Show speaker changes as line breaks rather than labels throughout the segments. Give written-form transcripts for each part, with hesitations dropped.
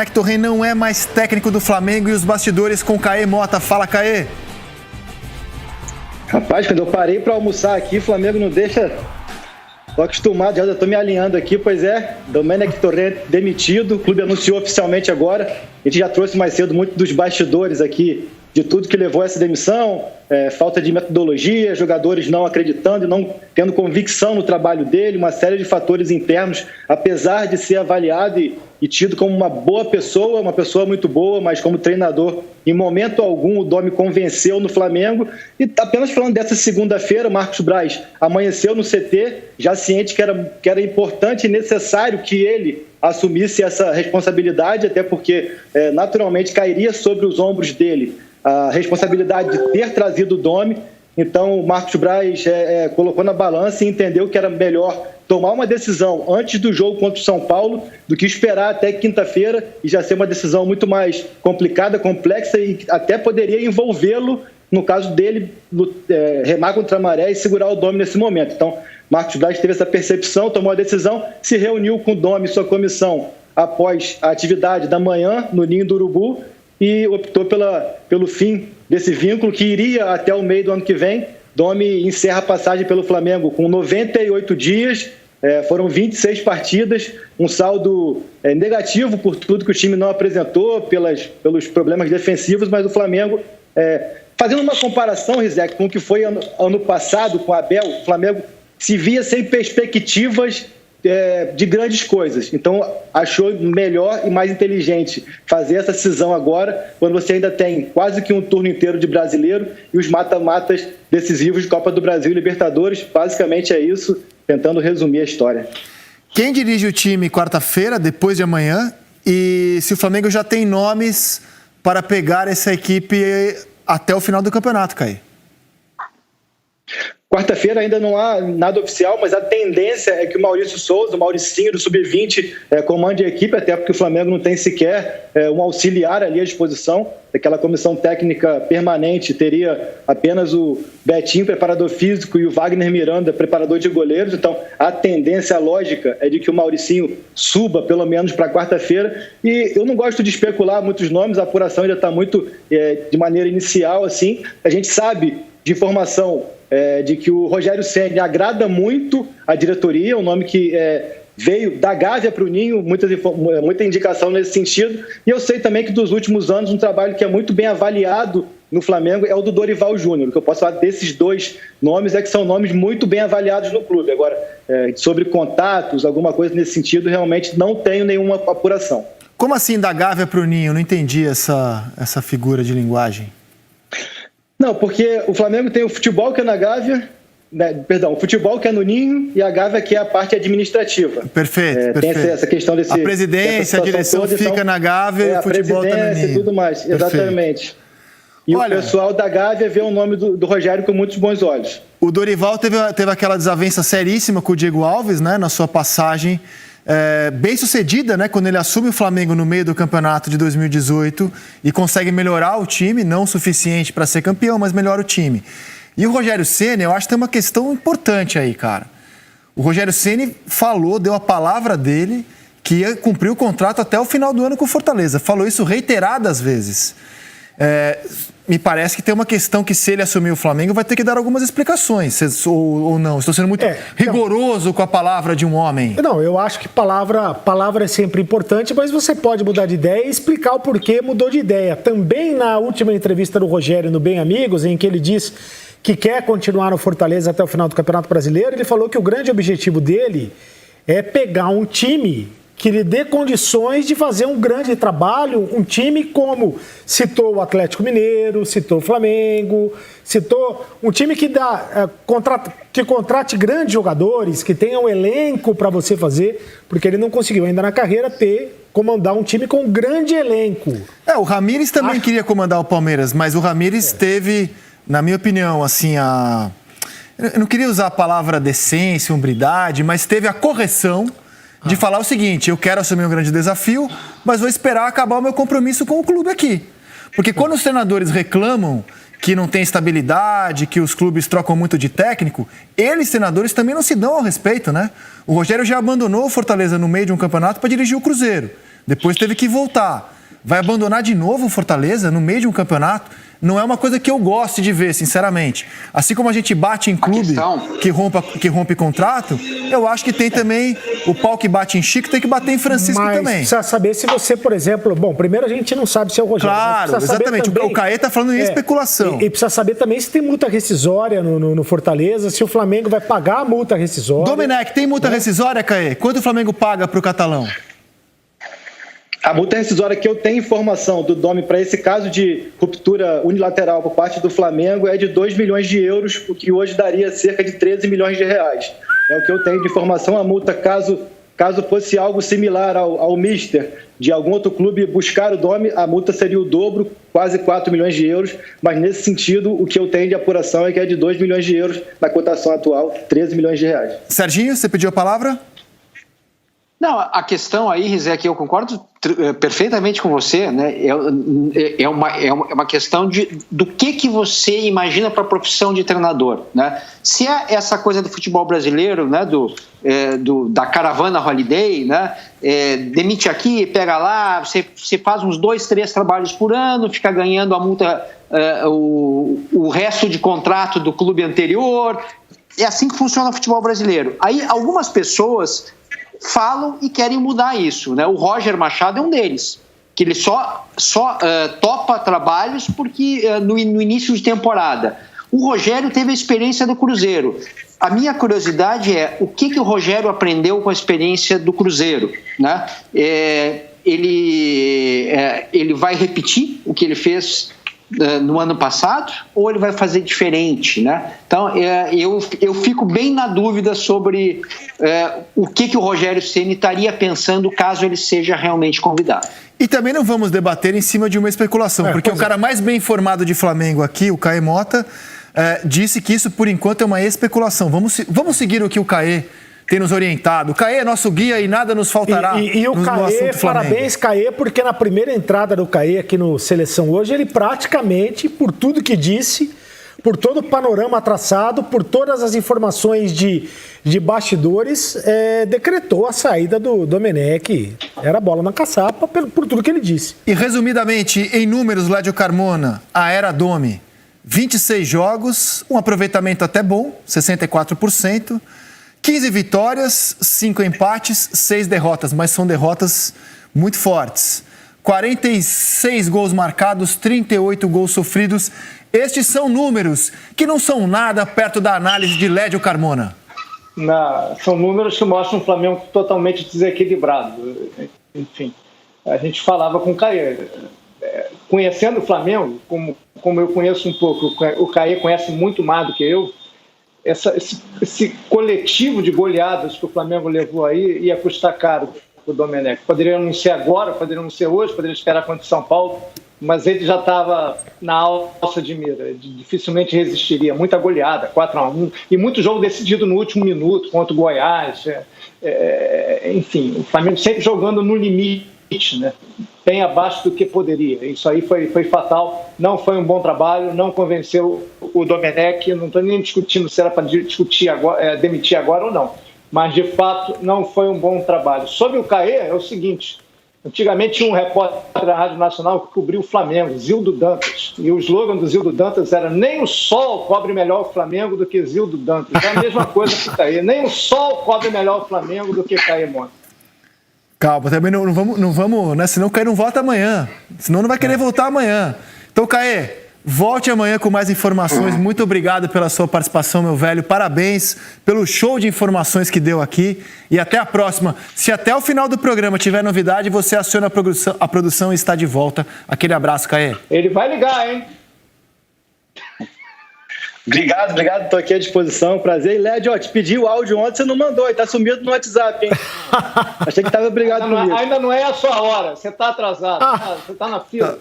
Hector Rey não é mais técnico do Flamengo e os bastidores com Caê Mota. Fala, Caê.
Rapaz, quando eu parei para almoçar aqui, o Flamengo não deixa... Tô acostumado, já tô me alinhando aqui, pois é, Domenech Torrent demitido, o clube anunciou oficialmente agora, a gente já trouxe mais cedo muito dos bastidores aqui, de tudo que levou a essa demissão, falta de metodologia, jogadores não acreditando e não tendo convicção no trabalho dele, uma série de fatores internos, apesar de ser avaliado e tido como uma boa pessoa, uma pessoa muito boa, mas como treinador, em momento algum o Domi convenceu no Flamengo. E apenas falando dessa segunda-feira, Marcos Braz amanheceu no CT, já ciente que era importante e necessário que ele assumisse essa responsabilidade, até porque naturalmente cairia sobre os ombros dele a responsabilidade de ter trazido o Domi. Então o Marcos Braz colocou na balança e entendeu que era melhor tomar uma decisão antes do jogo contra o São Paulo do que esperar até quinta-feira e já ser uma decisão muito mais complicada, complexa e até poderia envolvê-lo, no caso dele, remar contra a maré e segurar o Domi nesse momento. Então Marcos Braz teve essa percepção, tomou a decisão, se reuniu com o Domi e sua comissão após a atividade da manhã no Ninho do Urubu e optou pelo fim desse vínculo que iria até o meio do ano que vem. Domi encerra a passagem pelo Flamengo com 98 dias, foram 26 partidas, um saldo negativo por tudo que o time não apresentou, pelos problemas defensivos, mas o Flamengo, fazendo uma comparação, Rizek, com o que foi ano passado com o Abel, o Flamengo se via sem perspectivas de grandes coisas. Então achou melhor e mais inteligente fazer essa decisão agora, quando você ainda tem quase que um turno inteiro de brasileiro e os mata-matas decisivos de Copa do Brasil e Libertadores. Basicamente é isso, tentando resumir a história.
Quem dirige o time quarta-feira, depois de amanhã, e se o Flamengo já tem nomes para pegar essa equipe até o final do campeonato, Caí?
Quarta-feira ainda não há nada oficial, mas a tendência é que o Maurício Souza, o Mauricinho do Sub-20, comande a equipe, até porque o Flamengo não tem sequer um auxiliar ali à disposição. Aquela comissão técnica permanente teria apenas o Betinho, preparador físico, e o Wagner Miranda, preparador de goleiros. Então, a tendência lógica é de que o Mauricinho suba, pelo menos, para quarta-feira. E eu não gosto de especular muitos nomes, a apuração ainda está muito de maneira inicial, assim. A gente sabe de informação de que o Rogério Ceni agrada muito a diretoria, um nome que veio da Gávea para o Ninho, muita indicação nesse sentido. E eu sei também que dos últimos anos um trabalho que é muito bem avaliado no Flamengo é o do Dorival Júnior. O que eu posso falar desses dois nomes é que são nomes muito bem avaliados no clube. Agora, sobre contatos, alguma coisa nesse sentido, realmente não tenho nenhuma apuração.
Como assim da Gávea para o Ninho? Não entendi essa figura de linguagem.
Não, porque o Flamengo tem o futebol que é na Gávea, o futebol que é no Ninho e a Gávea que é a parte administrativa.
Perfeito,
Tem essa questão
a presidência, a direção toda, fica então, na Gávea e o futebol está no Ninho.
E tudo mais,
Perfeito.
Exatamente. E
olha,
o pessoal da Gávea vê o nome do Rogério com muitos bons olhos.
O Dorival teve aquela desavença seríssima com o Diego Alves, né, na sua passagem bem sucedida, né, quando ele assume o Flamengo no meio do campeonato de 2018 e consegue melhorar o time, não o suficiente para ser campeão, mas melhora o time. E o Rogério Ceni, eu acho que tem uma questão importante aí, cara. O Rogério Ceni deu a palavra dele que ia cumprir o contrato até o final do ano com o Fortaleza. Falou isso reiteradas vezes. Me parece que tem uma questão que, se ele assumir o Flamengo, vai ter que dar algumas explicações, ou não. Estou sendo muito rigoroso com a palavra de um homem.
Não, eu acho que palavra é sempre importante, mas você pode mudar de ideia e explicar o porquê mudou de ideia. Também na última entrevista do Rogério no Bem Amigos, em que ele diz que quer continuar no Fortaleza até o final do Campeonato Brasileiro, ele falou que o grande objetivo dele é pegar um time que lhe dê condições de fazer um grande trabalho, um time como citou o Atlético Mineiro, citou o Flamengo, citou um time que contrate grandes jogadores, que tenha um elenco para você fazer, porque ele não conseguiu ainda na carreira comandar um time com um grande elenco.
O Ramires também queria comandar o Palmeiras, mas o Ramires teve, na minha opinião, assim, eu não queria usar a palavra decência, hombridade, mas teve a correção de falar o seguinte: eu quero assumir um grande desafio, mas vou esperar acabar o meu compromisso com o clube aqui. Porque quando os treinadores reclamam que não tem estabilidade, que os clubes trocam muito de técnico, eles, treinadores, também não se dão ao respeito, né? O Rogério já abandonou o Fortaleza no meio de um campeonato para dirigir o Cruzeiro. depois teve que voltar. Vai abandonar de novo o Fortaleza no meio de um campeonato? Não é uma coisa que eu gosto de ver, sinceramente. Assim como a gente bate em clube que rompe contrato, eu acho que tem também o pau que bate em Chico, tem que bater em Francisco também.
Mas precisa saber se você, por exemplo... Bom, primeiro a gente não sabe se é o Rogério.
Claro, exatamente. Também, o Caê está falando em especulação.
E precisa saber também se tem multa rescisória no Fortaleza, se o Flamengo vai pagar a multa rescisória.
Domenech, tem multa rescisória, Caê? Quanto o Flamengo paga para o catalão?
A multa rescisória que eu tenho informação do Domi para esse caso de ruptura unilateral por parte do Flamengo é de 2 milhões de euros, o que hoje daria cerca de 13 milhões de reais. É o que eu tenho de informação. A multa, caso fosse algo similar ao Mister de algum outro clube buscar o Domi, a multa seria o dobro, quase 4 milhões de euros. Mas nesse sentido, o que eu tenho de apuração é que é de 2 milhões de euros, na cotação atual, 13 milhões de reais.
Serginho, você pediu a palavra?
Não, a questão aí, Rizé, que eu concordo perfeitamente com você, né? É uma questão do que você imagina para a profissão de treinador, né? Se é essa coisa do futebol brasileiro, né? Da caravana holiday, né? Demite aqui, pega lá, você faz uns 2, 3 trabalhos por ano, fica ganhando a multa, o resto de contrato do clube anterior. É assim que funciona o futebol brasileiro. Aí algumas pessoas falam e querem mudar isso, né? O Roger Machado é um deles, que ele só topa trabalhos porque no início de temporada. O Rogério teve a experiência do Cruzeiro. A minha curiosidade é o que o Rogério aprendeu com a experiência do Cruzeiro, né? Ele vai repetir o que ele fez no ano passado, ou ele vai fazer diferente, né? Então, eu fico bem na dúvida sobre o que o Rogério Ceni estaria pensando caso ele seja realmente convidado.
E também não vamos debater em cima de uma especulação, porque o cara mais bem informado de Flamengo aqui, o Caê Mota, disse que isso, por enquanto, é uma especulação. Vamos seguir o que o Caê tem nos orientado. O Caê é nosso guia e nada nos faltará.
E o Caê, parabéns, Caê, porque na primeira entrada do Caê aqui no Seleção hoje, ele praticamente, por tudo que disse, por todo o panorama traçado, por todas as informações de bastidores, decretou a saída do Domenech. Era bola na caçapa por tudo que ele disse.
E resumidamente, em números, Lédio Carmona, a era Domi, 26 jogos, um aproveitamento até bom, 64%, 15 vitórias, 5 empates, 6 derrotas, mas são derrotas muito fortes. 46 gols marcados, 38 gols sofridos. Estes são números que não são nada perto da análise de Lédio Carmona.
São números que mostram um Flamengo totalmente desequilibrado. Enfim, a gente falava com o Caê. Conhecendo o Flamengo, como eu conheço um pouco, o Caê conhece muito mais do que eu, esse coletivo de goleadas que o Flamengo levou aí ia custar caro para o Domenech. Poderia não ser agora, poderia não ser hoje, poderia esperar contra o São Paulo, mas ele já estava na alça de mira, dificilmente resistiria. Muita goleada, 4-1, e muito jogo decidido no último minuto contra o Goiás. Enfim, o Flamengo sempre jogando no limite, né? Bem abaixo do que poderia. Isso aí foi fatal, não foi um bom trabalho, não convenceu o Domenech. Não estou nem discutindo se era para discutir agora, demitir agora ou não, mas de fato não foi um bom trabalho. Sobre o Caê, é o seguinte: antigamente tinha um repórter da Rádio Nacional que cobriu o Flamengo, Zildo Dantas, e o slogan do Zildo Dantas era: nem o sol cobre melhor o Flamengo do que Zildo Dantas. É a mesma coisa que o Caê, nem o sol cobre melhor o Flamengo do que Caê Mota.
Calma, também não vamos, né? Senão o Caê não volta amanhã. Senão não vai querer voltar amanhã. Então, Caê, volte amanhã com mais informações. Muito obrigado pela sua participação, meu velho. Parabéns pelo show de informações que deu aqui. E até a próxima. Se até o final do programa tiver novidade, você aciona a produção e está de volta. Aquele abraço, Caê.
Ele vai ligar, hein?
Obrigado, estou aqui à disposição, prazer. E Lédio, te pedi o áudio ontem, você não mandou, e tá sumido no WhatsApp, hein? Achei que estava obrigado por isso.
Ainda não é a sua hora, você está atrasado, você está na fila.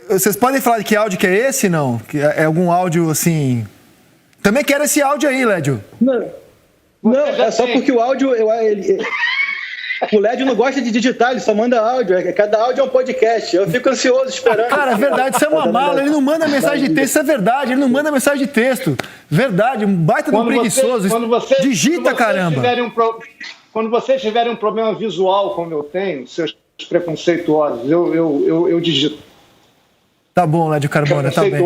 Vocês podem falar de que áudio que é esse, não? Que é algum áudio, assim... Também quero esse áudio aí, Lédio.
Não, é só porque o áudio... O Lédio não gosta de digitar, ele só manda áudio. Cada áudio é um podcast. Eu fico ansioso esperando.
Cara, é verdade, isso é uma mala. Ele não manda mensagem de texto, isso é verdade. Ele não manda mensagem de texto. Verdade, um baita de um preguiçoso. Digita, caramba.
Quando vocês tiverem um problema visual, como eu tenho, seus preconceituosos. Eu digito.
Tá bom, Lédio Carmona, tá bem.